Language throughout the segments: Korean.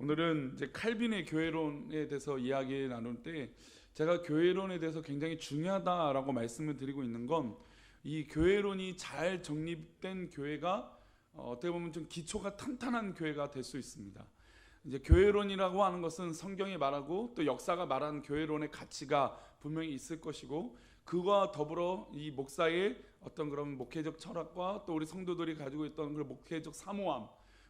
오늘은 이제 칼빈의 교회론에 대해서 이야기 나눌 때 제가 교회론에 대해서 굉장히 중요하다라고 말씀을 드리고 있는 건 이 교회론이 잘 정립된 교회가 어떻게 보면 좀 기초가 탄탄한 교회가 될 수 있습니다. 이제 교회론이라고 하는 것은 성경이 말하고 또 역사가 말하는 교회론의 가치가 분명히 있을 것이고, 그와 더불어 이 목사의 어떤 그런 목회적 철학과 또 우리 성도들이 가지고 있던 그 목회적 사모함,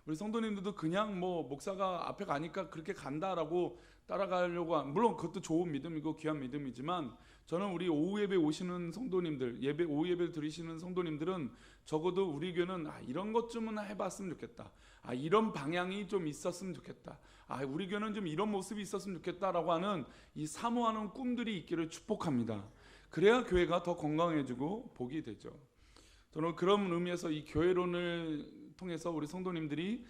우리 성도님들도 그냥 뭐 목사가 앞에 가니까 그렇게 간다라고 따라가려고 물론 그것도 좋은 믿음이고 귀한 믿음이지만, 저는 우리 오후 예배 오시는 성도님들, 오후 예배 드리시는 성도님들은 적어도 우리 교회는 이런 것쯤은 해봤으면 좋겠다, 이런 방향이 좀 있었으면 좋겠다, 우리 교회는 좀 이런 모습이 있었으면 좋겠다라고 하는 이 사모하는 꿈들이 있기를 축복합니다. 그래야 교회가 더 건강해지고 복이 되죠. 저는 그런 의미에서 이 교회론을 통해서 우리 성도님들이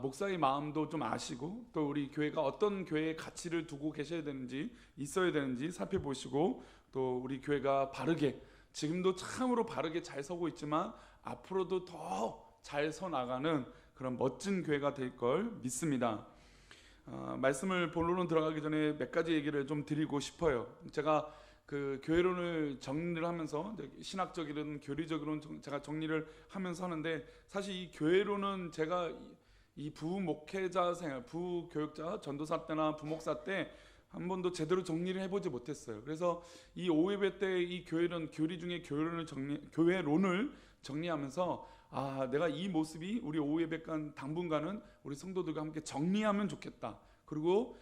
목사의 마음도 좀 아시고, 또 우리 교회가 어떤 교회의 가치를 두고 계셔야 되는지, 있어야 되는지 살펴보시고, 또 우리 교회가 바르게, 지금도 참으로 바르게 잘 서고 있지만 앞으로도 더 잘 서 나가는 그런 멋진 교회가 될 걸 믿습니다. 말씀을 본론으로 들어가기 전에 몇 가지 얘기를 좀 드리고 싶어요. 제가 그 교회론을 정리를 하면서 신학적이든 교리적으로는 제가 정리를 하면서 하는데, 사실 이 교회론은 제가 이 부목회자 생활, 부교육자, 전도사 때나 부목사 때 한 번도 제대로 정리를 해보지 못했어요. 그래서 이 오예배 때 이 교회론, 교리 중에 교회론을 정리하면서 내가 이 모습이 우리 오예배간 당분간은 우리 성도들과 함께 정리하면 좋겠다. 그리고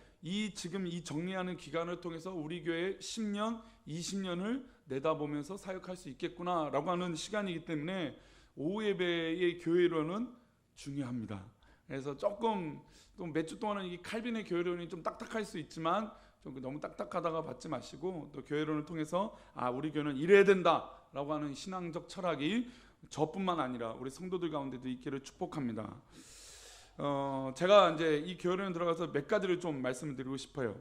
지금 이 정리하는 기간을 통해서 우리 교회 10년, 20년을 내다보면서 사역할 수 있겠구나라고 하는 시간이기 때문에 오후 예배의 교회론은 중요합니다. 그래서 조금 또 몇 주 동안은 이 칼빈의 교회론이 좀 딱딱할 수 있지만 좀 너무 딱딱하다가 받지 마시고, 또 교회론을 통해서 우리 교회는 이래야 된다라고 하는 신앙적 철학이 저뿐만 아니라 우리 성도들 가운데도 있기를 축복합니다. 제가 이제 이 교회론에 들어가서 몇 가지를 좀 말씀을 드리고 싶어요.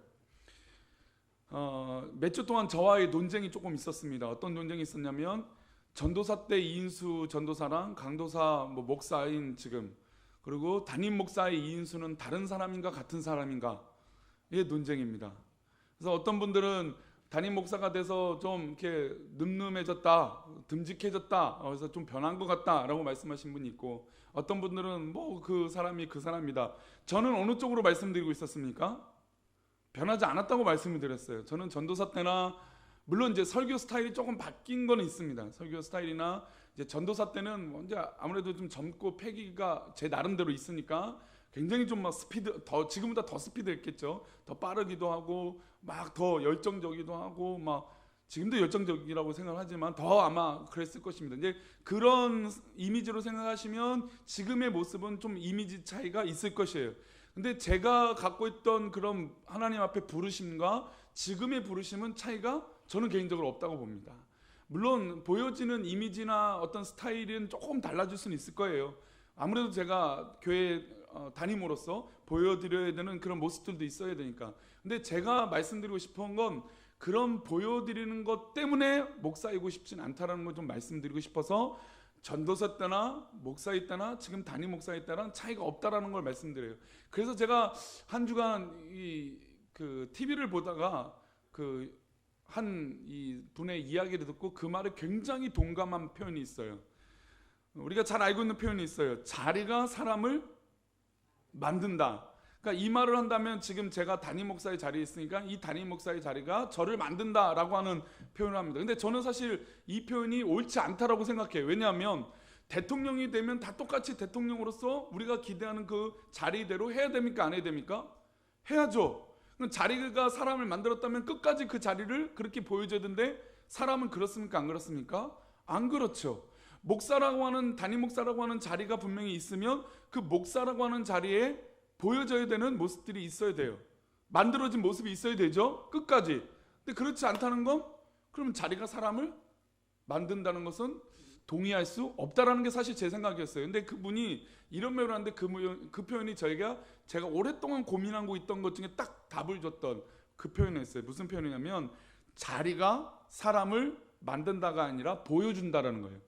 몇 주 동안 저와의 논쟁이 조금 있었습니다. 어떤 논쟁이 있었냐면, 전도사 때 이인수 전도사랑 강도사 목사인 지금, 그리고 담임 목사의 이인수는 다른 사람인가 같은 사람인가, 의 논쟁입니다. 그래서 어떤 분들은 담임 목사가 돼서 좀 이렇게 늠름해졌다, 듬직해졌다, 그래서 좀 변한 것 같다라고 말씀하신 분이 있고, 어떤 분들은 뭐 그 사람이 그 사람이다. 저는 어느 쪽으로 말씀드리고 있었습니까? 변하지 않았다고 말씀을 드렸어요. 저는 전도사 때나, 물론 이제 설교 스타일이 조금 바뀐 거는 있습니다. 설교 스타일이나 이제 전도사 때는 이제 아무래도 좀 젊고 패기가 제 나름대로 있으니까 굉장히 좀 막 스피드, 지금보다 더 스피드했겠죠. 더 빠르기도 하고 막 더 열정적이기도 하고, 막 지금도 열정적이라고 생각하지만 더 아마 그랬을 것입니다. 이제 그런 이미지로 생각하시면 지금의 모습은 좀 이미지 차이가 있을 것이에요. 근데 제가 갖고 있던 그런 하나님 앞에 부르심과 지금의 부르심은 차이가 저는 개인적으로 없다고 봅니다. 물론 보여지는 이미지나 어떤 스타일은 조금 달라질 수는 있을 거예요. 아무래도 제가 교회 담임으로서 보여드려야 되는 그런 모습들도 있어야 되니까. 근데 제가 말씀드리고 싶은 건, 그런 보여드리는 것 때문에 목사이고 싶진 않다라는 걸 좀 말씀드리고 싶어서, 전도사 때나 목사일 때나 지금 담임 목사일 때랑 차이가 없다라는 걸 말씀드려요. 그래서 제가 한 주간 그 TV를 보다가 이 분의 이야기를 듣고 그 말에 굉장히 동감한 표현이 있어요. 우리가 잘 알고 있는 표현이 있어요. 자리가 사람을 만든다. 그러니까 이 말을 한다면, 지금 제가 담임 목사의 자리에 있으니까 이 담임 목사의 자리가 저를 만든다라고 하는 표현을 합니다. 근데 저는 사실 이 표현이 옳지 않다라고 생각해요. 왜냐하면 대통령이 되면 다 똑같이 대통령으로서 우리가 기대하는 그 자리대로 해야 됩니까? 안 해야 됩니까? 해야죠. 자리가 사람을 만들었다면 끝까지 그 자리를 그렇게 보여줘야 되는데, 사람은 그렇습니까? 안 그렇습니까? 안 그렇죠. 목사라고 하는, 담임 목사라고 하는 자리가 분명히 있으면 그 목사라고 하는 자리에 보여져야 되는 모습들이 있어야 돼요. 만들어진 모습이 있어야 되죠, 끝까지. 근데 그렇지 않다는 건, 그러면 자리가 사람을 만든다는 것은 동의할 수 없다라는 게 사실 제 생각이었어요. 근데 그분이 이런 말을 하는데 그 표현이 제가 오랫동안 고민하고 있던 것 중에 딱 답을 줬던 그 표현이었어요. 무슨 표현이냐면, 자리가 사람을 만든다가 아니라 보여준다라는 거예요.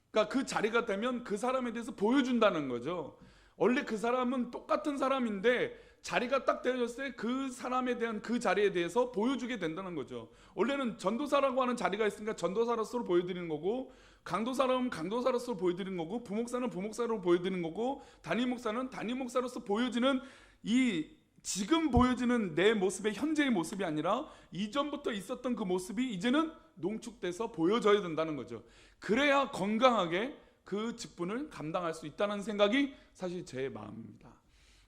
그러니까 그 자리가 되면 그 사람에 대해서 보여준다는 거죠. 원래 그 사람은 똑같은 사람인데 자리가 딱 되어졌을 때 그 사람에 대한 그 자리에 대해서 보여주게 된다는 거죠. 원래는 전도사라고 하는 자리가 있으니까 전도사로서 보여드리는 거고, 강도사라면 강도사로서 보여드리는 거고, 부목사는 부목사로 보여드리는 거고, 담임 목사는 담임 목사로서 보여지는, 이 지금 보여지는 내 모습의 현재의 모습이 아니라 이전부터 있었던 그 모습이 이제는 농축돼서 보여져야 된다는 거죠. 그래야 건강하게 그 직분을 감당할 수 있다는 생각이 사실 제 마음입니다.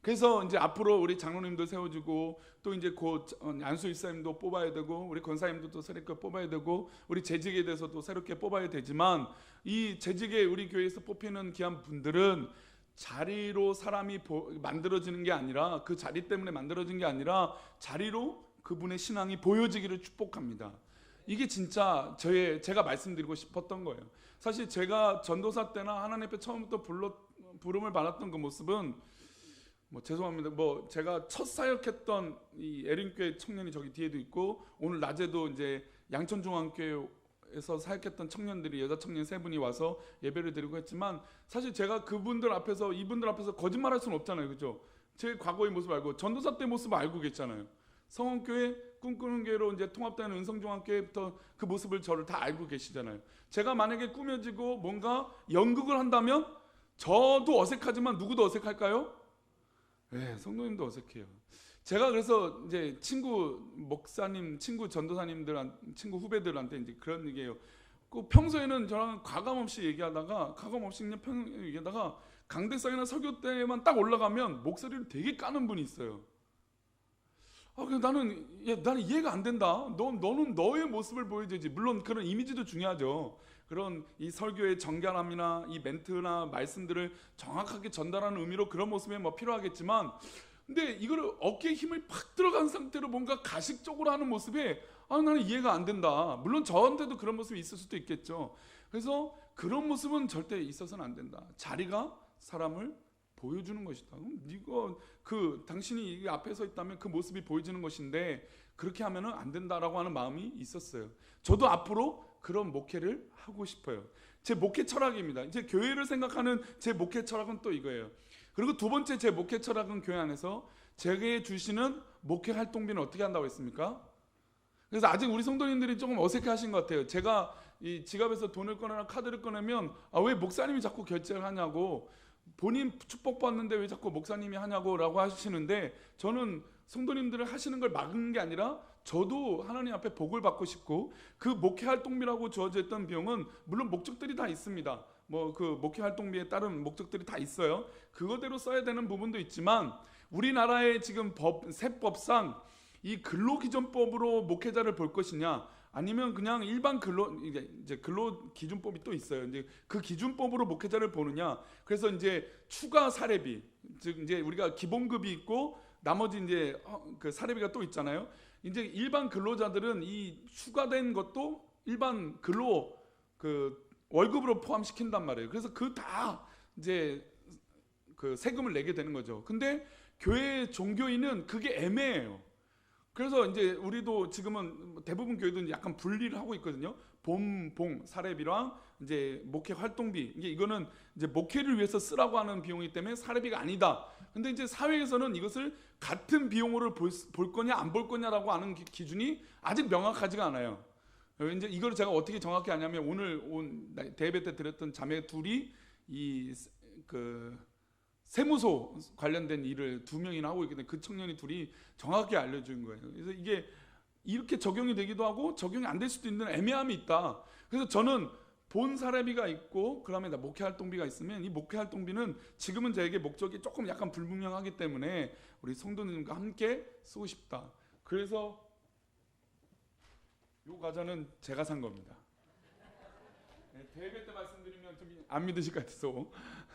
그래서 이제 앞으로 우리 장로님도 세워주고, 또 이제 곧 안수 일사님도 뽑아야 되고, 우리 권사님도 또 새롭게 뽑아야 되고, 우리 재직에 대해서도 새롭게 뽑아야 되지만, 이 재직에 우리 교회에서 뽑히는 귀한 분들은 자리로 사람이 만들어지는 게 아니라, 그 자리 때문에 만들어진 게 아니라 자리로 그분의 신앙이 보여지기를 축복합니다. 이게 진짜 제가 말씀드리고 싶었던 거예요. 사실 제가 전도사 때나 하나님 앞에 처음부터 부름을 받았던 그 모습은, 죄송합니다. 제가 첫 사역했던 이 에린교회 청년이 저기 뒤에도 있고, 오늘 낮에도 이제 양천중앙교회에서 사역했던 청년들이, 여자 청년 3분이 와서 예배를 드리고 했지만, 사실 제가 이분들 앞에서 거짓말할 수는 없잖아요, 그죠? 제 과거의 모습 알고, 전도사 때 모습 알고 계시잖아요. 성원교회 꿈꾸는 교회로 이제 통합되는 은성중앙교회부터 그 모습을 저를 다 알고 계시잖아요. 제가 만약에 꾸며지고 뭔가 연극을 한다면 저도 어색하지만 누구도 어색할까요? 네, 성도님도 어색해요. 제가 그래서 이제 친구 목사님, 친구 전도사님들, 친구 후배들한테 이제 그런 얘기해요. 그 평소에는 저랑 과감없이 얘기하다가 강대상이나 설교 때만 딱 올라가면 목소리를 되게 까는 분이 있어요. 나는 이해가 안 된다. 너는 너의 모습을 보여줘야지. 물론 그런 이미지도 중요하죠. 그런 이 설교의 정결함이나 이 멘트나 말씀들을 정확하게 전달하는 의미로 그런 모습이 필요하겠지만, 근데 이거를 어깨에 힘을 팍 들어간 상태로 뭔가 가식적으로 하는 모습에 나는 이해가 안 된다. 물론 저한테도 그런 모습이 있을 수도 있겠죠. 그래서 그런 모습은 절대 있어서는 안 된다. 자리가 사람을 보여주는 것이다. 당신이 이 앞에 서 있다면 그 모습이 보여지는 것인데 그렇게 하면은 안 된다라고 하는 마음이 있었어요. 저도 앞으로 그런 목회를 하고 싶어요. 제 목회 철학입니다. 이제 교회를 생각하는 제 목회 철학은 또 이거예요. 그리고 두 번째 제 목회 철학은 교회 안에서 제게 주시는 목회 활동비는 어떻게 한다고 했습니까? 그래서 아직 우리 성도님들이 조금 어색해하신 것 같아요. 제가 이 지갑에서 돈을 꺼내나 카드를 꺼내면 왜 목사님이 자꾸 결제를 하냐고, 본인 축복받는데 왜 자꾸 목사님이 하냐고 라고 하시는데, 저는 성도님들을 하시는 걸 막은 게 아니라 저도 하나님 앞에 복을 받고 싶고, 그 목회 활동비라고 주어져 있던 비용은 물론 목적들이 다 있습니다. 그 목회 활동비에 따른 목적들이 다 있어요. 그거대로 써야 되는 부분도 있지만, 우리나라의 지금 세법상 이 근로기준법으로 목회자를 볼 것이냐, 아니면 그냥 일반 이제 근로기준법이 또 있어요. 이제 그 기준법으로 목회자를 보느냐. 그래서 이제 추가 사례비, 즉 이제 우리가 기본급이 있고 나머지 이제 그 사례비가 또 있잖아요. 이제 일반 근로자들은 이 추가된 것도 일반 근로 월급으로 포함시킨단 말이에요. 그래서 다 이제 그 세금을 내게 되는 거죠. 근데 교회 종교인은 그게 애매해요. 그래서 이제 우리도 지금은 대부분 교회도 이제 약간 분리를 하고 있거든요. 봉 사례비랑 이제 목회 활동비, 이거는 이제 목회를 위해서 쓰라고 하는 비용이기 때문에 사례비가 아니다. 근데 이제 사회에서는 이것을 같은 비용으로 볼 거냐 안 볼 거냐라고 하는 기준이 아직 명확하지가 않아요. 이제 이걸 제가 어떻게 정확히 아냐면, 오늘 대예배 때 드렸던 자매 둘이 세무소 관련된 일을 2명이나 하고 있기 때문에 그 청년이 둘이 정확히 알려준 거예요. 그래서 이게 이렇게 적용이 되기도 하고 적용이 안 될 수도 있는 애매함이 있다. 그래서 저는 본 사례비가 있고 그다음에 목회 활동비가 있으면, 이 목회 활동비는 지금은 저에게 목적이 조금 약간 불분명하기 때문에 우리 성도님과 함께 쓰고 싶다. 그래서 이 과자는 제가 산 겁니다. 대예배 때 말씀드리면 좀 안 믿으실 것 같아서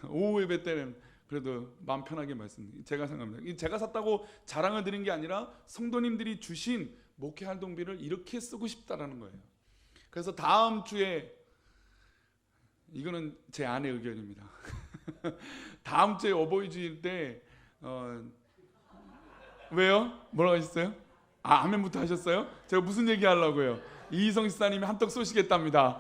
오후 예배 때는 그래도 마음 편하게 말씀드립니다. 제가 생각합니다. 제가 샀다고 자랑을 드린 게 아니라 성도님들이 주신 목회 활동비를 이렇게 쓰고 싶다라는 거예요. 그래서 다음 주에, 이거는 제 아내 의견입니다. 다음 주에 어버이 주일 때 왜요? 뭐라고 하셨어요? 아멘부터 하셨어요? 제가 무슨 얘기 하려고요? 이희성 집사님이 한턱 쏘시겠답니다.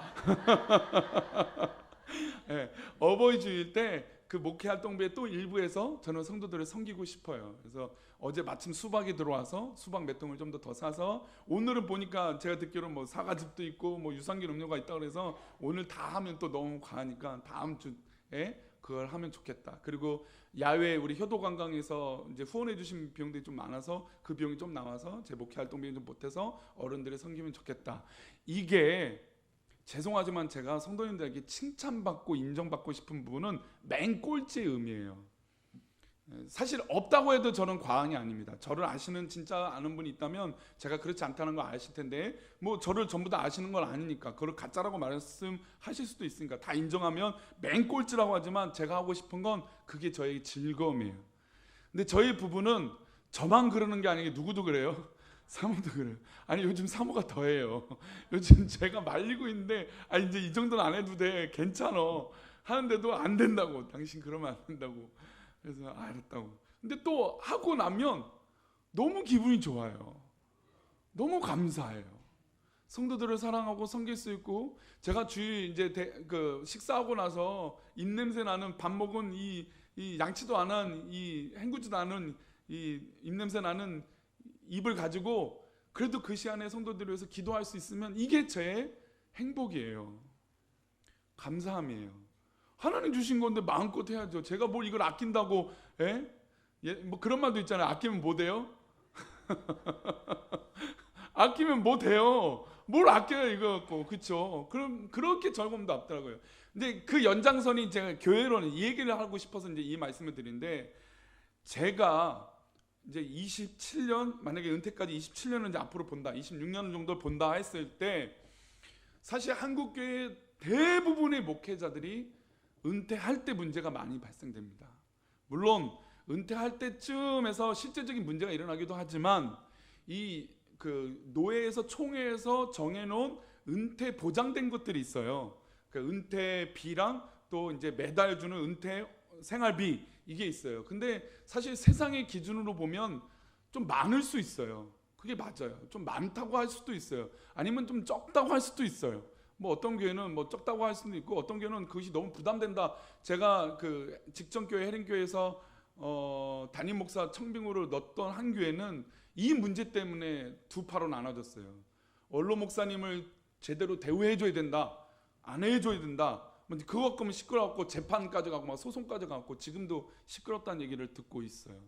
네, 어버이 주일 때 그 목회 활동부의 또 일부에서 저는 성도들을 섬기고 싶어요. 그래서 어제 마침 수박이 들어와서 수박 몇 통을 좀 더 사서, 오늘은 보니까 제가 듣기로 뭐 사과즙도 있고 뭐 유산균 음료가 있다 그래서 오늘 다 하면 또 너무 과하니까 다음 주에 그걸 하면 좋겠다. 그리고 야외 우리 효도관광에서 이제 후원해 주신 비용들이 좀 많아서 그 비용이 좀 나와서 제 목회 활동 비용 좀 보태서 어른들을 섬기면 좋겠다. 이게 죄송하지만 제가 성도님들에게 칭찬받고 인정받고 싶은 부분은 맨 꼴찌의 의미예요. 사실 없다고 해도 저는 과언이 아닙니다. 저를 아시는 진짜 아는 분이 있다면 제가 그렇지 않다는 걸 아실 텐데, 뭐 저를 전부 다 아시는 걸 아니니까 그걸 가짜라고 말씀하실 수도 있으니까 다 인정하면 맨 꼴찌라고 하지만, 제가 하고 싶은 건 그게 저의 즐거움이에요. 근데 저희 부부는 저만 그러는 게 아니고 누구도 그래요. 사모도 그래요. 아니 요즘 사모가 더해요. 요즘 제가 말리고 있는데 이제 이 정도는 안 해도 돼, 괜찮아 하는데도 안 된다고. 당신 그러면 안 된다고. 그래서 알았다고. 근데 또 하고 나면 너무 기분이 좋아요. 너무 감사해요. 성도들을 사랑하고 섬길 수 있고, 제가 주일 이제 식사하고 나서 입냄새 나는, 밥 먹은 이 양치도 안 한, 이 헹구지도 않은 이 입냄새 나는 입을 가지고 그래도 그 시간에 성도들을 위해서 기도할 수 있으면 이게 제 행복이에요. 감사함이에요. 하나님 주신 건데 마음껏 해야죠. 제가 뭘 이걸 아낀다고, 뭐 그런 말도 있잖아요. 아끼면 뭐 돼요? 아끼면 뭐 돼요? 뭘 아껴요 이거 갖고, 그렇죠? 그럼 그렇게 즐거움도 없더라고요. 근데 그 연장선이, 제가 교회로는 이 얘기를 하고 싶어서 이제 이 말씀을 드리는데, 제가 이제 27년, 만약에 은퇴까지 27년을 이제 앞으로 본다, 26년 정도 본다 했을 때, 사실 한국 교회 대부분의 목회자들이 은퇴할 때 문제가 많이 발생됩니다. 물론 은퇴할 때쯤에서 실제적인 문제가 일어나기도 하지만, 이 노회에서 총회에서 정해놓은 은퇴 보장된 것들이 있어요. 은퇴비랑 또 이제 매달 주는 은퇴 생활비, 이게 있어요. 근데 사실 세상의 기준으로 보면 좀 많을 수 있어요. 그게 맞아요. 좀 많다고 할 수도 있어요. 아니면 좀 적다고 할 수도 있어요. 뭐 어떤 교회는 뭐 적다고 할 수도 있고, 어떤 교회는 그것이 너무 부담된다. 제가 그 직전교회 해림교회에서 담임 목사 청빙으로 넣었던 한 교회는 이 문제 때문에 두 파로 나눠졌어요. 원로 목사님을 제대로 대우해줘야 된다, 안 해줘야 된다. 그거 갖고 시끄러웠고 재판까지 가고 막 소송까지 가고 지금도 시끄럽다는 얘기를 듣고 있어요.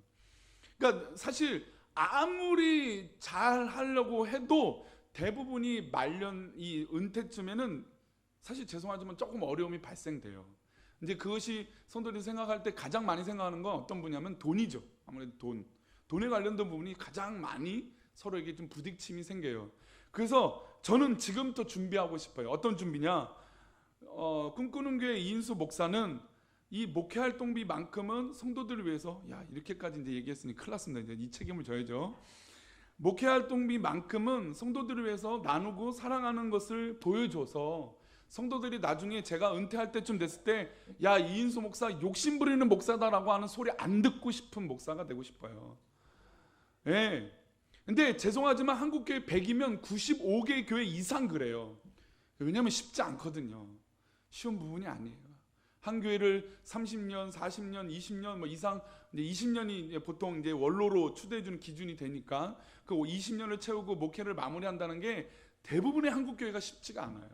그러니까 사실 아무리 잘 하려고 해도 대부분이 말년, 이 은퇴쯤에는 사실 죄송하지만 조금 어려움이 발생돼요. 이제 그것이 성도들이 생각할 때 가장 많이 생각하는 건 어떤 분야면 돈이죠. 아무래도 돈에 관련된 부분이 가장 많이 서로에게 좀 부딪힘이 생겨요. 그래서 저는 지금부터 준비하고 싶어요. 어떤 준비냐? 꿈꾸는 교회 이인수 목사는 이 목회 활동비만큼은 성도들을 위해서, 이렇게까지 이제 얘기했으니 큰일 났습니다. 이제 이 책임을 져야죠. 목회 활동비만큼은 성도들을 위해서 나누고 사랑하는 것을 보여줘서, 성도들이 나중에 제가 은퇴할 때쯤 됐을 때, 이인수 목사 욕심 부리는 목사다라고 하는 소리 안 듣고 싶은 목사가 되고 싶어요. 예. 근데 죄송하지만 한국교회 100이면 95개 교회 이상 그래요. 왜냐하면 쉽지 않거든요. 쉬운 부분이 아니에요. 한 교회를 30년, 40년, 20년 뭐 이상, 이제 20년이 보통 이제 원로로 추대해 주는 기준이 되니까 그 20년을 채우고 목회를 마무리한다는 게 대부분의 한국 교회가 쉽지가 않아요.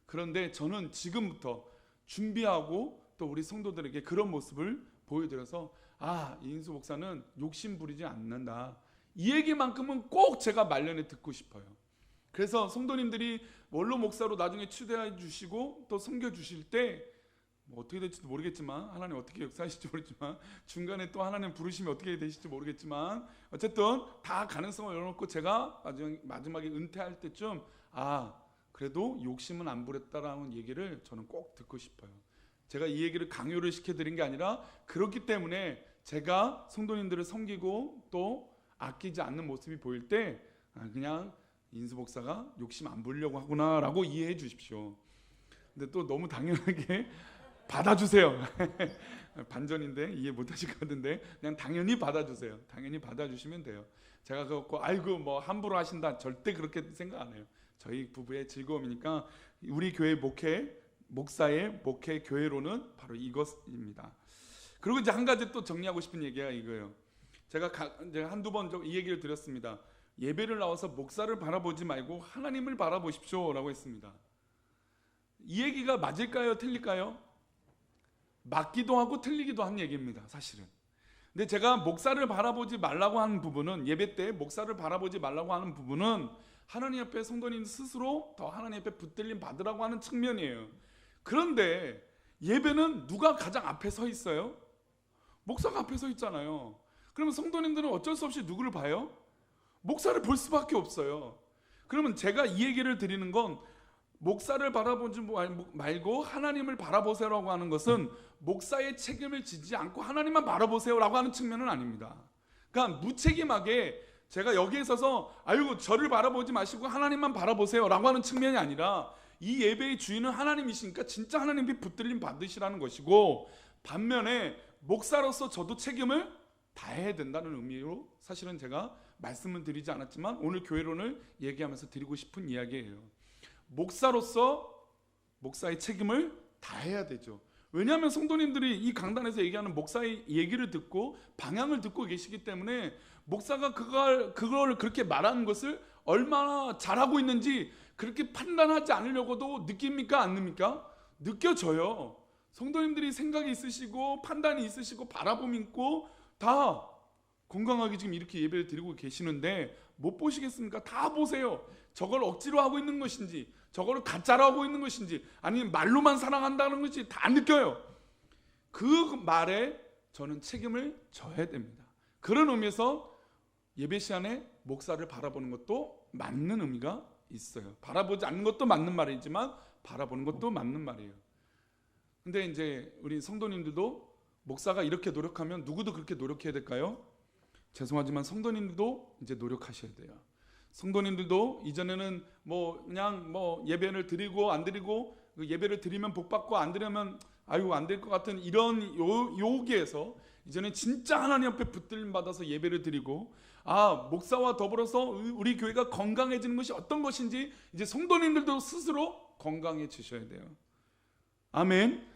그런데 저는 지금부터 준비하고 또 우리 성도들에게 그런 모습을 보여드려서, 이인수 목사는 욕심 부리지 않는다, 이 얘기만큼은 꼭 제가 말년에 듣고 싶어요. 그래서 성도님들이 원로 목사로 나중에 추대해 주시고 또 섬겨 주실 때, 뭐 어떻게 될지도 모르겠지만, 하나님 어떻게 역사하실지 모르겠지만, 중간에 또 하나님 부르심이 어떻게 되실지 모르겠지만, 어쨌든 다 가능성을 열어놓고 제가 마지막에 은퇴할 때쯤 그래도 욕심은 안 부렸다라는 얘기를 저는 꼭 듣고 싶어요. 제가 이 얘기를 강요를 시켜드린 게 아니라, 그렇기 때문에 제가 성도님들을 섬기고 또 아끼지 않는 모습이 보일 때 그냥 인수 목사가 욕심 안 부리려고 하구나라고 이해해 주십시오. 근데 또 너무 당연하게 받아주세요. 반전인데 이해 못하실 것 같은데, 그냥 당연히 받아주세요. 당연히 받아주시면 돼요. 제가 그거 아이고 뭐 함부로 하신다, 절대 그렇게 생각 안 해요. 저희 부부의 즐거움이니까. 우리 교회 목사의 목회 교회로는 바로 이것입니다. 그리고 이제 한 가지 또 정리하고 싶은 얘기가 이거예요. 제가 이제 한두 번 이 얘기를 드렸습니다. 예배를 나와서 목사를 바라보지 말고 하나님을 바라보십시오라고 했습니다. 이 얘기가 맞을까요? 틀릴까요? 맞기도 하고 틀리기도 한 얘기입니다, 사실은. 근데 제가 목사를 바라보지 말라고 하는 부분은, 예배 때 목사를 바라보지 말라고 하는 부분은 하나님 앞에 성도님 스스로 더 하나님 앞에 붙들림 받으라고 하는 측면이에요. 그런데 예배는 누가 가장 앞에 서 있어요? 목사가 앞에 서 있잖아요. 그러면 성도님들은 어쩔 수 없이 누구를 봐요? 목사를 볼 수밖에 없어요. 그러면 제가 이 얘기를 드리는 건 목사를 바라보지 말고 하나님을 바라보세요라고 하는 것은 목사의 책임을 지지 않고 하나님만 바라보세요라고 하는 측면은 아닙니다. 그러니까 무책임하게 제가 여기에 서서 아이고 저를 바라보지 마시고 하나님만 바라보세요라고 하는 측면이 아니라 이 예배의 주인은 하나님이시니까 진짜 하나님이 붙들림 받으시라는 것이고, 반면에 목사로서 저도 책임을 다해야 된다는 의미로 사실은 제가 말씀을 드리지 않았지만 오늘 교회론을 얘기하면서 드리고 싶은 이야기예요. 목사로서 목사의 책임을 다해야 되죠. 왜냐하면 성도님들이 이 강단에서 얘기하는 목사의 얘기를 듣고 방향을 듣고 계시기 때문에 목사가 그걸 그렇게 말하는 것을 얼마나 잘하고 있는지 그렇게 판단하지 않으려고도 느낍니까? 안 느낍니까? 느껴져요. 성도님들이 생각이 있으시고 판단이 있으시고 바라봄이 있고 다 건강하게 지금 이렇게 예배를 드리고 계시는데 못 보시겠습니까? 다 보세요. 저걸 억지로 하고 있는 것인지, 저거를 가짜로 하고 있는 것인지, 아니면 말로만 사랑한다는 것인지 다 느껴요. 그 말에 저는 책임을 져야 됩니다. 그런 의미에서 예배 시간에 목사를 바라보는 것도 맞는 의미가 있어요. 바라보지 않는 것도 맞는 말이지만 바라보는 것도 맞는 말이에요. 근데 이제 우리 성도님들도 목사가 이렇게 노력하면 누구도 그렇게 노력해야 될까요? 죄송하지만 성도님들도 이제 노력하셔야 돼요. 성도님들도 이전에는 그냥 예배를 드리고 안 드리고, 예배를 드리면 복 받고 안 드리면 아유 안 될 것 같은 이런 요기에서 이제는 진짜 하나님 앞에 붙들림 받아서 예배를 드리고, 목사와 더불어서 우리 교회가 건강해지는 것이 어떤 것인지 이제 성도님들도 스스로 건강해지셔야 돼요. 아멘.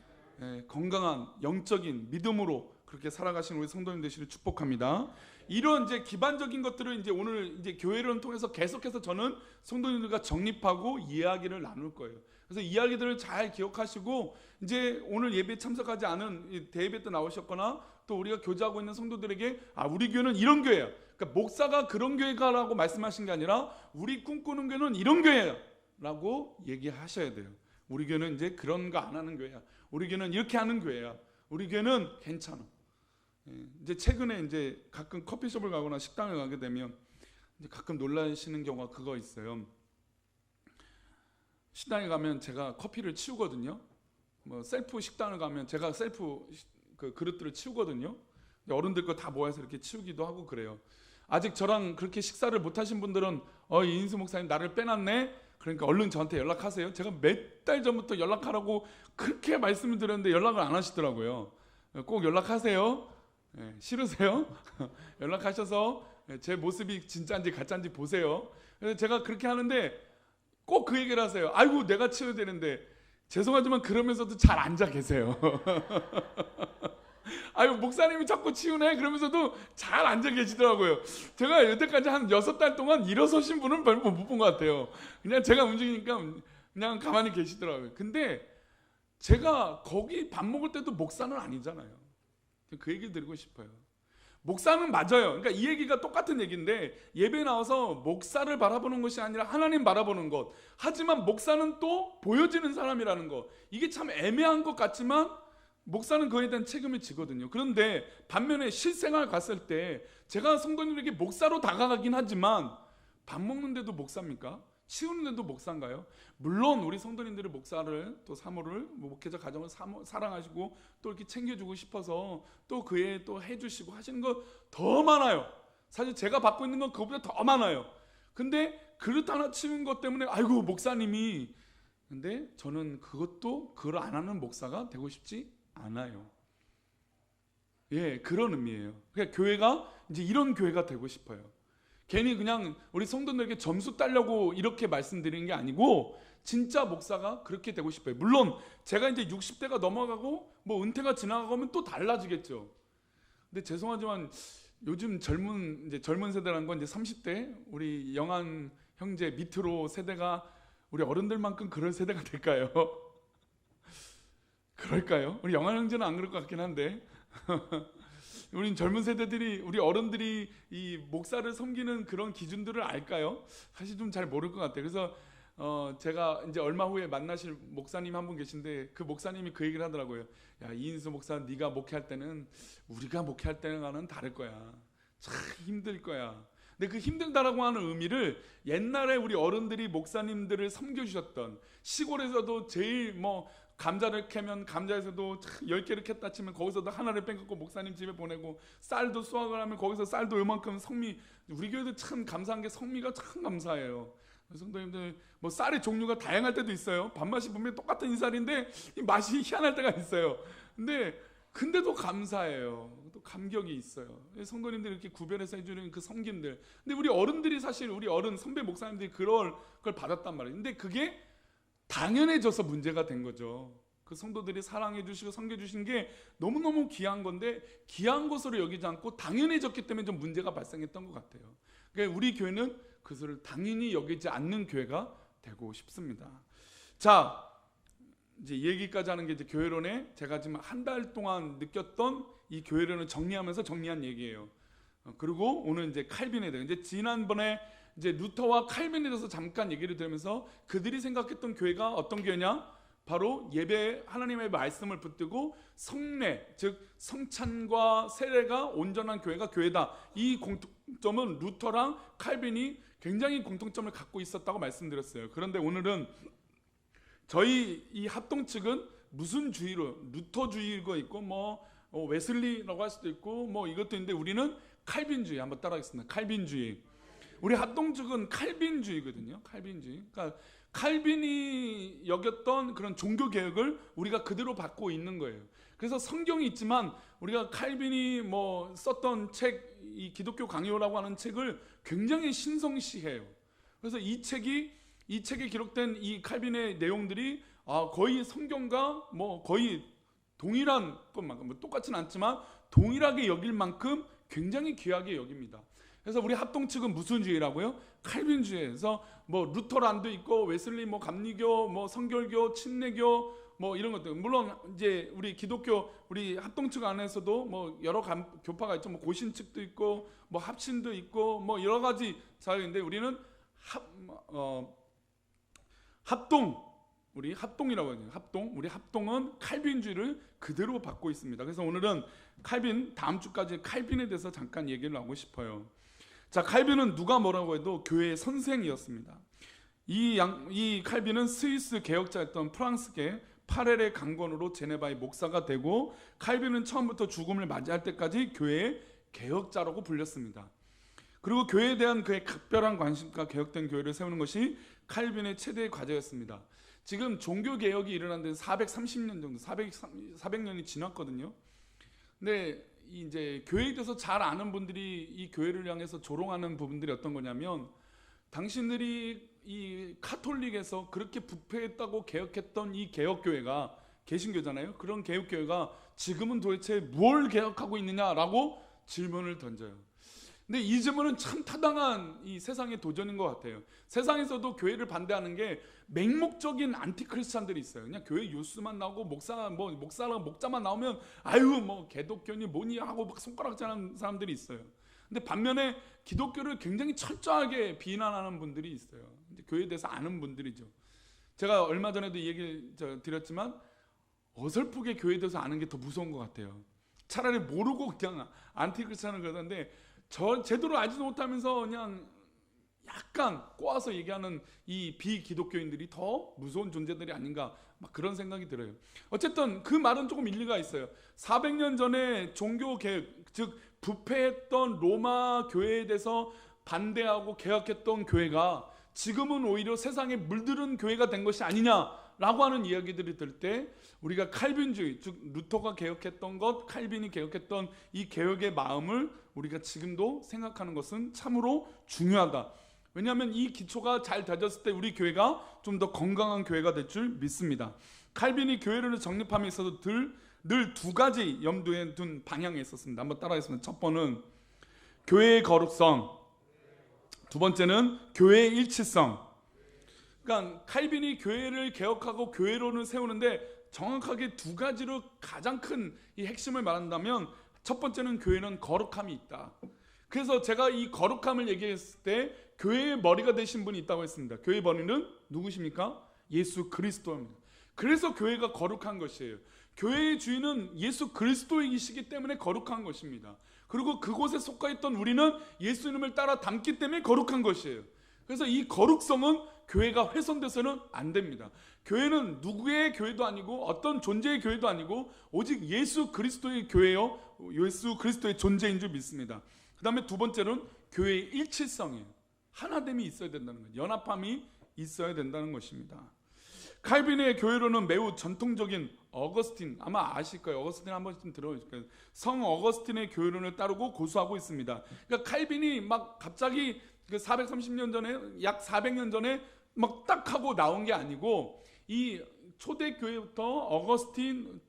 건강한 영적인 믿음으로 그렇게 살아가시는 우리 성도님 되시를 축복합니다. 이런 이제 기반적인 것들을 이제 오늘 이제 교회를 통해서 계속해서 저는 성도님들과 정립하고 이야기를 나눌 거예요. 그래서 이야기들을 잘 기억하시고 이제 오늘 예배에 참석하지 않은 대예배 때 나오셨거나 또 우리가 교제하고 있는 성도들에게 우리 교회는 이런 교회야. 그러니까 목사가 그런 교회가라고 말씀하신 게 아니라 우리 꿈꾸는 교회는 이런 교회야라고 얘기하셔야 돼요. 우리 교회는 이제 그런 거 안 하는 교회야. 우리 교회는 이렇게 하는 교회야. 우리 교회는 괜찮아. 이제 최근에 이제 가끔 커피숍을 가거나 식당을 가게 되면 이제 가끔 놀라시는 경우가 그거 있어요. 식당에 가면 제가 커피를 치우거든요. 셀프 식당을 가면 제가 셀프 그 그릇들을 치우거든요. 어른들 거 다 모아서 이렇게 치우기도 하고 그래요. 아직 저랑 그렇게 식사를 못 하신 분들은 이인수 목사님 나를 빼놨네. 그러니까 얼른 저한테 연락하세요. 제가 몇 달 전부터 연락하라고 그렇게 말씀을 드렸는데 연락을 안 하시더라고요. 꼭 연락하세요. 싫으세요? 연락하셔서 제 모습이 진짜인지 가짜인지 보세요. 그래서 제가 그렇게 하는데 꼭 그 얘기를 하세요. 아이고 내가 치워야 되는데. 죄송하지만 그러면서도 잘 앉아 계세요. 아유 목사님이 자꾸 치우네 그러면서도 잘 앉아 계시더라고요. 제가 여태까지 한 6달 동안 일어서신 분은 별로 못 본 것 같아요. 그냥 제가 움직이니까 그냥 가만히 계시더라고요. 근데 제가 거기 밥 먹을 때도 목사는 아니잖아요. 그 얘기를 드리고 싶어요. 목사는 맞아요. 그러니까 이 얘기가 똑같은 얘기인데 예배에 나와서 목사를 바라보는 것이 아니라 하나님 바라보는 것. 하지만 목사는 또 보여지는 사람이라는 것. 이게 참 애매한 것 같지만 목사는 그에 대한 책임을 지거든요. 그런데 반면에 실생활 갔을 때 제가 성도님에게 목사로 다가가긴 하지만 밥 먹는데도 목사입니까? 치우는데도 목사인가요? 물론 우리 성도님들의 목사를 또 사모를 목회자 가정을 사랑하시고 또 이렇게 챙겨주고 싶어서 또 그에 또 해주시고 하시는 거 더 많아요. 사실 제가 받고 있는 건 그것보다 더 많아요. 근데 그릇 하나 치운 것 때문에 아이고 목사님이, 근데 저는 그걸 안 하는 목사가 되고 싶지 않아요. 그런 의미예요. 그러니까 교회가 이제 이런 교회가 되고 싶어요. 괜히 그냥 우리 성도들에게 점수 따려고 이렇게 말씀드리는 게 아니고 진짜 목사가 그렇게 되고 싶어요. 물론 제가 이제 60대가 넘어가고 뭐 은퇴가 지나가면 또 달라지겠죠. 근데 죄송하지만 요즘 젊은 세대라는 건 이제 30대 우리 영한 형제 밑으로 세대가 우리 어른들만큼 그런 세대가 될까요? 그럴까요? 우리 영한 형제는 안 그럴 것 같긴 한데 우리 젊은 세대들이 우리 어른들이 이 목사를 섬기는 그런 기준들을 알까요? 사실 좀 잘 모를 것 같아요. 그래서 제가 이제 얼마 후에 만나실 목사님 한 분 계신데 그 목사님이 그 얘기를 하더라고요. 야, 이인수 목사, 네가 목회할 때는 우리가 목회할 때와는 다를 거야. 참 힘들 거야. 근데 그 힘들다라고 하는 의미를 옛날에 우리 어른들이 목사님들을 섬겨주셨던 시골에서도 제일 뭐 감자를 캐면 감자에서도 10개를 캤다 치면 거기서도 하나를 빼갖고 목사님 집에 보내고 쌀도 수확을 하면 거기서 쌀도 요만큼 성미, 우리 교회도 참 감사한 게 성미가 참 감사해요. 성도님들 뭐 쌀의 종류가 다양할 때도 있어요. 밥맛이 분명히 똑같은 이 쌀인데 이 맛이 희한할 때가 있어요. 근데도 감사해요. 또 감격이 있어요. 성도님들이 이렇게 구별해서 해주는 그 섬김들. 근데 우리 어른들이 사실 우리 어른 선배 목사님들이 그걸 받았단 말이에요. 근데 그게 당연해져서 문제가 된 거죠. 그 성도들이 사랑해 주시고 섬겨 주신 게 너무너무 귀한 건데 귀한 것으로 여기지 않고 당연해졌기 때문에 좀 문제가 발생했던 것 같아요. 그러니까 우리 교회는 그것을 당연히 여기지 않는 교회가 되고 싶습니다. 자, 이제 얘기까지 하는 게 이제 교회론에 제가 지금 한 달 동안 느꼈던 이 교회론을 정리하면서 정리한 얘기예요. 그리고 오늘 이제 칼빈에 대해 이제 지난번에 이제 루터와 칼빈에 대해서 잠깐 얘기를 들으면서 그들이 생각했던 교회가 어떤 교회냐? 바로 예배 하나님의 말씀을 붙들고 성례 즉 성찬과 세례가 온전한 교회가 교회다. 이 공통점은 루터랑 칼빈이 굉장히 공통점을 갖고 있었다고 말씀드렸어요. 그런데 오늘은 저희 이 합동 측은 무슨 주의로 루터주의가 있고 뭐 웨슬리라고 할 수도 있고 뭐 이것도 있는데 우리는 칼빈주의 한번 따라하겠습니다. 칼빈주의. 우리 합동 측은 칼빈주의거든요. 칼빈주의. 그러니까 칼빈이 여겼던 그런 종교 개혁을 우리가 그대로 받고 있는 거예요. 그래서 성경이 있지만 우리가 칼빈이 뭐 썼던 책, 이 기독교 강요라고 하는 책을 굉장히 신성시해요. 그래서 이 책에 기록된 이 칼빈의 내용들이 거의 성경과 뭐 거의 동일한 것만큼 뭐 똑같지는 않지만 동일하게 여길 만큼 굉장히 귀하게 여깁니다. 그래서 우리 합동 측은 무슨 주의라고요? 칼빈주의에서 뭐 루터란도 있고 웨슬리 뭐 감리교 뭐 성결교 침례교 뭐 이런 것들 물론 이제 우리 기독교 우리 합동 측 안에서도 뭐 여러 교파가 있죠. 뭐 고신 측도 있고 뭐 합신도 있고 뭐 여러 가지 사회인데 우리는 합동 우리 합동이라고 하죠. 우리 합동은 칼빈주의를 그대로 받고 있습니다. 그래서 오늘은 칼빈 다음 주까지 칼빈에 대해서 잠깐 얘기를 하고 싶어요. 자, 칼빈은 누가 뭐라고 해도 교회의 선생이었습니다. 이 칼빈은 스위스 개혁자였던 프랑스계 파렐의 강건으로 제네바의 목사가 되고 칼빈은 처음부터 죽음을 맞이할 때까지 교회의 개혁자라고 불렸습니다. 그리고 교회에 대한 그의 각별한 관심과 개혁된 교회를 세우는 것이 칼빈의 최대의 과제였습니다. 지금 종교개혁이 일어난 데는 430년 정도, 400년이 지났거든요. 근데 이제 교회에 대해서 잘 아는 분들이 이 교회를 향해서 조롱하는 부분들이 어떤 거냐면 당신들이 이 카톨릭에서 그렇게 부패했다고 개혁했던 이 개혁교회가 개신교잖아요. 그런 개혁교회가 지금은 도대체 뭘 개혁하고 있느냐라고 질문을 던져요. 근데 이 질문은 참 타당한 이 세상의 도전인 것 같아요. 세상에서도 교회를 반대하는 게 맹목적인 안티크리스찬들이 있어요. 그냥 교회 뉴스만 나오고 목자만 나오면 아유 뭐 개독교니 뭐니 하고 막 손가락질하는 사람들이 있어요. 근데 반면에 기독교를 굉장히 철저하게 비난하는 분들이 있어요. 이제 교회에 대해서 아는 분들이죠. 제가 얼마 전에도 이 얘기를 드렸지만 어설프게 교회에 대해서 아는 게 더 무서운 것 같아요. 차라리 모르고 그냥 안티크리스찬을 그러는데 제대로 알지도 못하면서 그냥 약간 꼬아서 얘기하는 이 비기독교인들이 더 무서운 존재들이 아닌가 막 그런 생각이 들어요. 어쨌든 그 말은 조금 일리가 있어요. 400년 전에 종교개혁 즉 부패했던 로마 교회에 대해서 반대하고 개혁했던 교회가 지금은 오히려 세상에 물들은 교회가 된 것이 아니냐 라고 하는 이야기들이 들 때 우리가 칼빈주의, 즉 루터가 개혁했던 것, 칼빈이 개혁했던 이 개혁의 마음을 우리가 지금도 생각하는 것은 참으로 중요하다. 왜냐하면 이 기초가 잘 다졌을 때 우리 교회가 좀 더 건강한 교회가 될 줄 믿습니다. 칼빈이 교회를 정립함에 있어서 늘 두 가지 염두에 둔 방향이 있었습니다. 한번 따라하겠습니다. 첫 번은 교회의 거룩성, 두 번째는 교회의 일치성. 그러니까 칼빈이 교회를 개혁하고 교회론을 세우는데 정확하게 두 가지로 가장 큰 이 핵심을 말한다면, 첫 번째는 교회는 거룩함이 있다. 그래서 제가 이 거룩함을 얘기했을 때 교회의 머리가 되신 분이 있다고 했습니다. 교회의 머리는 누구십니까? 예수 그리스도입니다. 그래서 교회가 거룩한 것이에요. 교회의 주인은 예수 그리스도이시기 때문에 거룩한 것입니다. 그리고 그곳에 속하였던 우리는 예수님을 따라 닮기 때문에 거룩한 것이에요. 그래서 이 거룩성은 교회가 훼손돼서는 안 됩니다. 교회는 누구의 교회도 아니고 어떤 존재의 교회도 아니고 오직 예수 그리스도의 교회요, 예수 그리스도의 존재인 줄 믿습니다. 그 다음에 두 번째는 교회의 일치성이에요. 하나됨이 있어야 된다는 거예요. 연합함이 있어야 된다는 것입니다. 칼빈의 교회로는 매우 전통적인 어거스틴, 아마 아실 거예요. 어거스틴 한번 좀 들어보실 거예요. 성 어거스틴의 교회론을 따르고 고수하고 있습니다. 그러니까 칼빈이 막 갑자기 430년 전에, 약 400년 전에 막 딱 하고 나온 게 아니고, 이 초대 교회부터 어거스틴,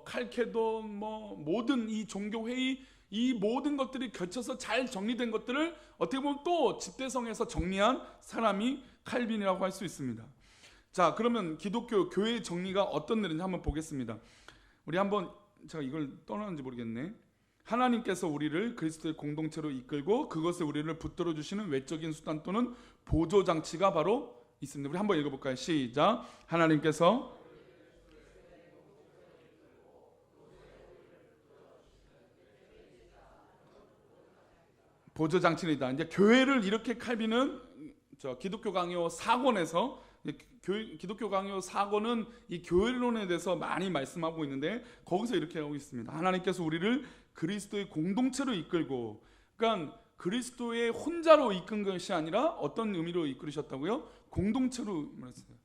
칼케돈, 모든 이 종교 회의, 이 모든 것들이 겹쳐서 잘 정리된 것들을 어떻게 보면 또 집대성에서 정리한 사람이 칼빈이라고 할 수 있습니다. 자, 그러면 기독교 교회의 정리가 어떤 일인지 한번 보겠습니다. 우리 한번, 제가 이걸 떠나는지 모르겠네. 하나님께서 우리를 그리스도의 공동체로 이끌고 그것에 우리를 붙들어 주시는 외적인 수단 또는 보조 장치가 바로 있습니다. 우리 한번 읽어볼까요? 시작. 하나님께서 보조 장치이다. 이제 교회를 이렇게 칼빈은 기독교 강요 4권에서, 기독교 강요 4권은 이 교회론에 대해서 많이 말씀하고 있는데, 거기서 이렇게 하고 있습니다. 하나님께서 우리를 그리스도의 공동체로 이끌고, 그러니까 그리스도의 혼자로 이끈 것이 아니라 어떤 의미로 이끌으셨다고요? 공동체로 말했어요.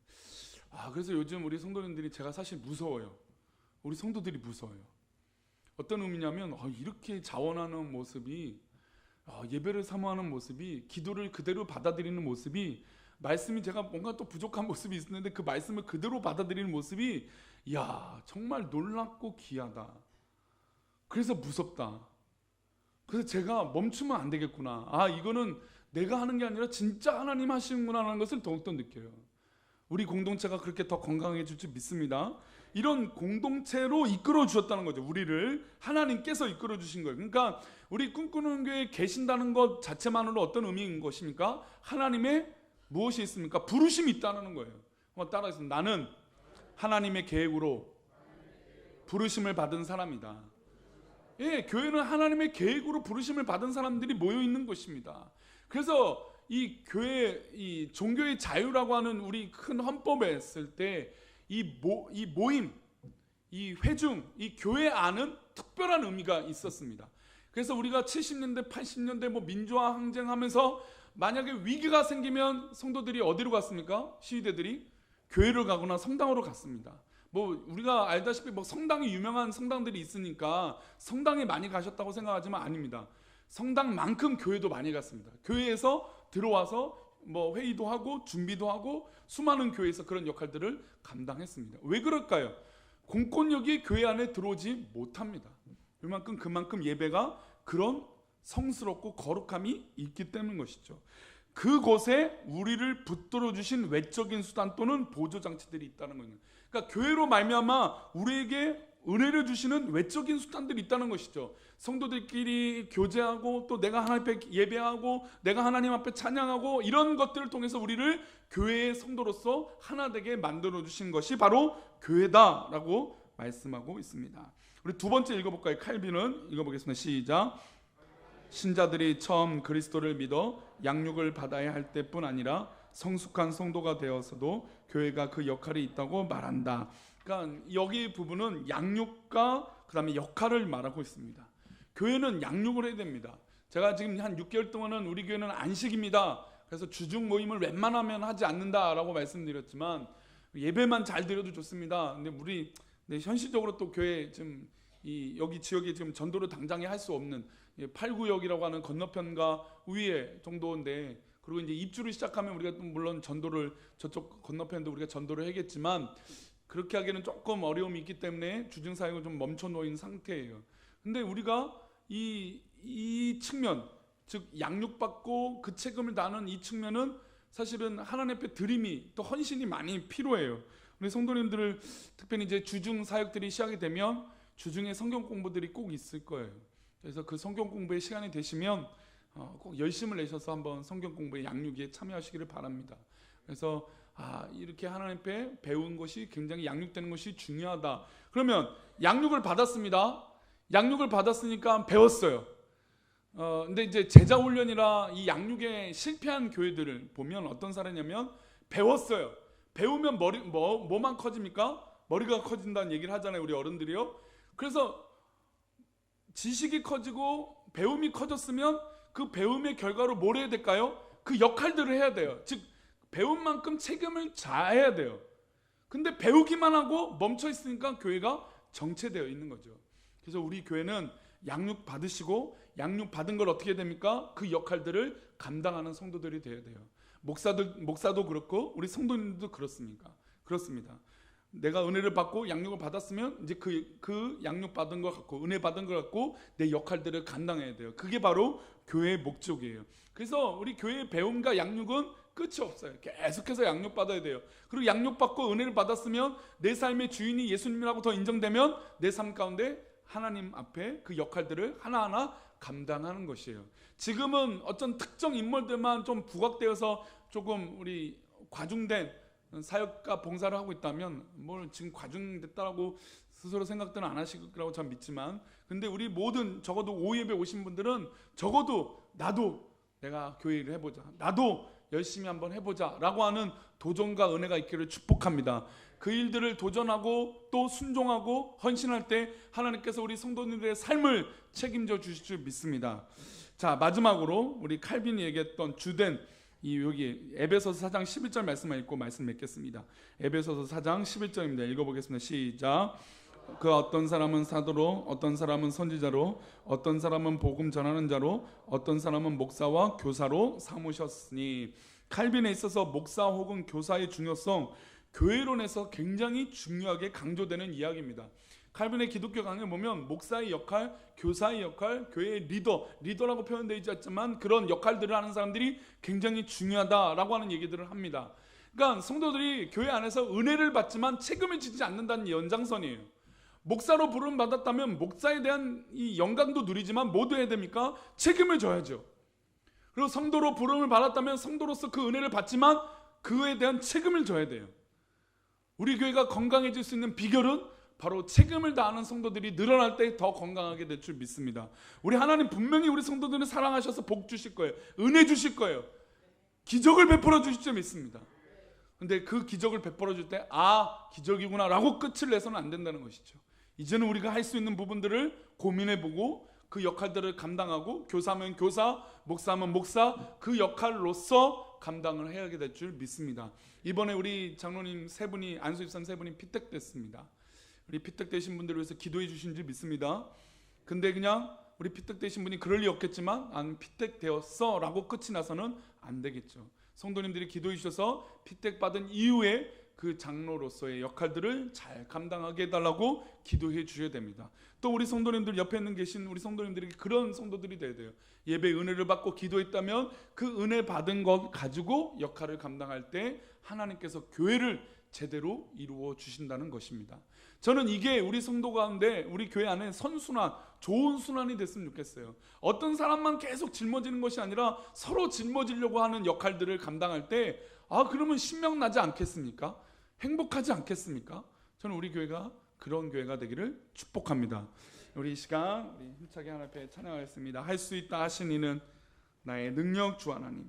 그래서 요즘 우리 성도님들이, 제가 사실 무서워요. 우리 성도들이 무서워요. 어떤 의미냐면, 이렇게 자원하는 모습이, 예배를 사모하는 모습이, 기도를 그대로 받아들이는 모습이, 말씀이 제가 뭔가 또 부족한 모습이 있었는데 그 말씀을 그대로 받아들이는 모습이, 정말 놀랍고 귀하다. 그래서 무섭다. 그래서 제가 멈추면 안 되겠구나. 이거는 내가 하는 게 아니라 진짜 하나님 하시는구나 하는 것을 더욱더 느껴요. 우리 공동체가 그렇게 더 건강해질 줄 믿습니다. 이런 공동체로 이끌어 주셨다는 거죠. 우리를 하나님께서 이끌어 주신 거예요. 그러니까 우리 꿈꾸는 교회에 계신다는 것 자체만으로 어떤 의미인 것입니까? 하나님의 무엇이 있습니까? 부르심이 있다는 거예요. 한번 따라해서, 나는 하나님의 계획으로 부르심을 받은 사람이다. 예, 교회는 하나님의 계획으로 부르심을 받은 사람들이 모여 있는 것입니다. 그래서 이 교회, 이 종교의 자유라고 하는 우리 큰 헌법에 쓸 때 이 모임, 이 회중, 이 교회 안은 특별한 의미가 있었습니다. 그래서 우리가 70년대, 80년대 민주화 항쟁하면서 만약에 위기가 생기면 성도들이 어디로 갔습니까? 시위대들이 교회를 가거나 성당으로 갔습니다. 우리가 알다시피 성당이 유명한 성당들이 있으니까 성당에 많이 가셨다고 생각하지만 아닙니다. 성당만큼 교회도 많이 갔습니다. 교회에서 들어와서 회의도 하고 준비도 하고 수많은 교회에서 그런 역할들을 감당했습니다. 왜 그럴까요? 공권력이 교회 안에 들어오지 못합니다. 그만큼 예배가 그런 성스럽고 거룩함이 있기 때문인 것이죠. 그곳에 우리를 붙들어 주신 외적인 수단 또는 보조 장치들이 있다는 거예요. 그러니까 교회로 말미암아 우리에게 은혜를 주시는 외적인 수단들이 있다는 것이죠. 성도들끼리 교제하고, 또 내가 하나님 앞에 예배하고, 내가 하나님 앞에 찬양하고, 이런 것들을 통해서 우리를 교회의 성도로서 하나 되게 만들어 주신 것이 바로 교회다라고 말씀하고 있습니다. 우리 두 번째 읽어볼까요? 칼빈은 읽어보겠습니다. 시작. 신자들이 처음 그리스도를 믿어 양육을 받아야 할 때뿐 아니라 성숙한 성도가 되어서도 교회가 그 역할이 있다고 말한다. 그러니까 여기 부분은 양육과 그 다음에 역할을 말하고 있습니다. 교회는 양육을 해야 됩니다. 제가 지금 한 6개월 동안은 우리 교회는 안식입니다. 그래서 주중 모임을 웬만하면 하지 않는다라고 말씀드렸지만, 예배만 잘 드려도 좋습니다. 근데 우리 현실적으로 또 교회 좀 여기 지역에 지금 전도를 당장에 할 수 없는 8구역이라고 하는 건너편과 위에 정도인데, 그리고 이제 입주를 시작하면 우리가 또 물론 전도를 저쪽 건너편도 우리가 전도를 하겠지만 그렇게 하기에는 조금 어려움이 있기 때문에 주중 사역을 좀 멈춰 놓인 상태예요. 근데 우리가 이 측면, 즉 양육받고 그 책임을 다하는 이 측면은 사실은 하나님 앞에 드림이 또 헌신이 많이 필요해요. 우리 성도님들을 특별히 이제 주중 사역들이 시작이 되면 주중에 성경 공부들이 꼭 있을 거예요. 그래서 그 성경 공부에 시간이 되시면 꼭 열심을 내셔서 한번 성경 공부의 양육에 참여하시기를 바랍니다. 그래서 이렇게 하나님 앞에 배운 것이 굉장히 양육되는 것이 중요하다. 그러면 양육을 받았습니다. 양육을 받았으니까 배웠어요. 근데 이제 제자 훈련이라 이 양육에 실패한 교회들을 보면 어떤 사례냐면 배웠어요. 배우면 뭐만 커집니까? 머리가 커진다는 얘기를 하잖아요, 우리 어른들이요. 그래서 지식이 커지고 배움이 커졌으면 그 배움의 결과로 뭘 해야 될까요? 그 역할들을 해야 돼요. 즉 배운 만큼 책임을 다해야 돼요. 근데 배우기만 하고 멈춰 있으니까 교회가 정체되어 있는 거죠. 그래서 우리 교회는 양육 받으시고 양육 받은 걸 어떻게 됩니까? 그 역할들을 감당하는 성도들이 되어야 돼요. 목사도 그렇고 우리 성도님들도 그렇습니다. 내가 은혜를 받고 양육을 받았으면 이제 그 양육 받은 것 갖고 은혜 받은 것 갖고 내 역할들을 감당해야 돼요. 그게 바로 교회의 목적이에요. 그래서 우리 교회의 배움과 양육은 끝이 없어요. 계속해서 양육 받아야 돼요. 그리고 양육 받고 은혜를 받았으면 내 삶의 주인이 예수님이라고 더 인정되면 내 삶 가운데 하나님 앞에 그 역할들을 하나하나 감당하는 것이에요. 지금은 어떤 특정 인물들만 좀 부각되어서 조금 우리 과중된 사역과 봉사를 하고 있다면 뭘 지금 과중됐다라고 스스로 생각들은 안 하실 거라고 전 믿지만, 근데 우리 모든 적어도 오예배 오신 분들은 적어도 나도 내가 교회 일을 해보자, 나도 열심히 한번 해보자 라고 하는 도전과 은혜가 있기를 축복합니다. 그 일들을 도전하고 또 순종하고 헌신할 때 하나님께서 우리 성도님들의 삶을 책임져 주실 줄 믿습니다. 자, 마지막으로 우리 칼빈이 얘기했던 주된 여기 에베소서 4장 11절 말씀만 읽고 말씀 맺겠습니다. 에베소서 4장 11절입니다. 읽어보겠습니다. 시작. 그 어떤 사람은 사도로, 어떤 사람은 선지자로, 어떤 사람은 복음 전하는 자로, 어떤 사람은 목사와 교사로 삼으셨으니. 칼빈에 있어서 목사 혹은 교사의 중요성, 교회론에서 굉장히 중요하게 강조되는 이야기입니다. 칼빈의 기독교 강의를 보면 목사의 역할, 교사의 역할, 교회의 리더라고 표현되어 있지만 그런 역할들을 하는 사람들이 굉장히 중요하다라고 하는 얘기들을 합니다. 그러니까 성도들이 교회 안에서 은혜를 받지만 책임을 지지 않는다는 연장선이에요. 목사로 부름 받았다면 목사에 대한 이 영광도 누리지만 뭐 해야 됩니까? 책임을 져야죠. 그리고 성도로 부름을 받았다면 성도로서 그 은혜를 받지만 그에 대한 책임을 져야 돼요. 우리 교회가 건강해질 수 있는 비결은 바로 책임을 다하는 성도들이 늘어날 때 더 건강하게 될 줄 믿습니다. 우리 하나님 분명히 우리 성도들을 사랑하셔서 복 주실 거예요. 은혜 주실 거예요. 기적을 베풀어 주실 줄 믿습니다. 근데 그 기적을 베풀어 줄 때 기적이구나 라고 끝을 내서는 안 된다는 것이죠. 이제는 우리가 할 수 있는 부분들을 고민해보고 그 역할들을 감당하고 교사면 교사, 목사면 목사, 그 역할로서 감당을 해야 될 줄 믿습니다. 이번에 우리 장로님 세 분이, 안수집사님 세 분이 피택됐습니다. 우리 피택되신 분들을 위해서 기도해 주신 줄 믿습니다. 근데 그냥 우리 피택되신 분이 그럴 리 없겠지만 난 피택되었어 라고 끝이 나서는 안 되겠죠. 성도님들이 기도해 주셔서 피택받은 이후에 그 장로로서의 역할들을 잘 감당하게 해달라고 기도해 주셔야 됩니다. 또 우리 성도님들 옆에 계신 우리 성도님들에게 그런 성도들이 돼야 돼요. 예배 은혜를 받고 기도했다면 그 은혜 받은 것 가지고 역할을 감당할 때 하나님께서 교회를 제대로 이루어 주신다는 것입니다. 저는 이게 우리 성도 가운데 우리 교회 안에 선순환, 좋은 순환이 됐으면 좋겠어요. 어떤 사람만 계속 짊어지는 것이 아니라 서로 짊어지려고 하는 역할들을 감당할 때 그러면 신명나지 않겠습니까? 행복하지 않겠습니까? 저는 우리 교회가 그런 교회가 되기를 축복합니다. 우리 이 시간 우리 힘차게 하나님 앞에 찬양하겠습니다. 할 수 있다 하신 이는 나의 능력 주 하나님.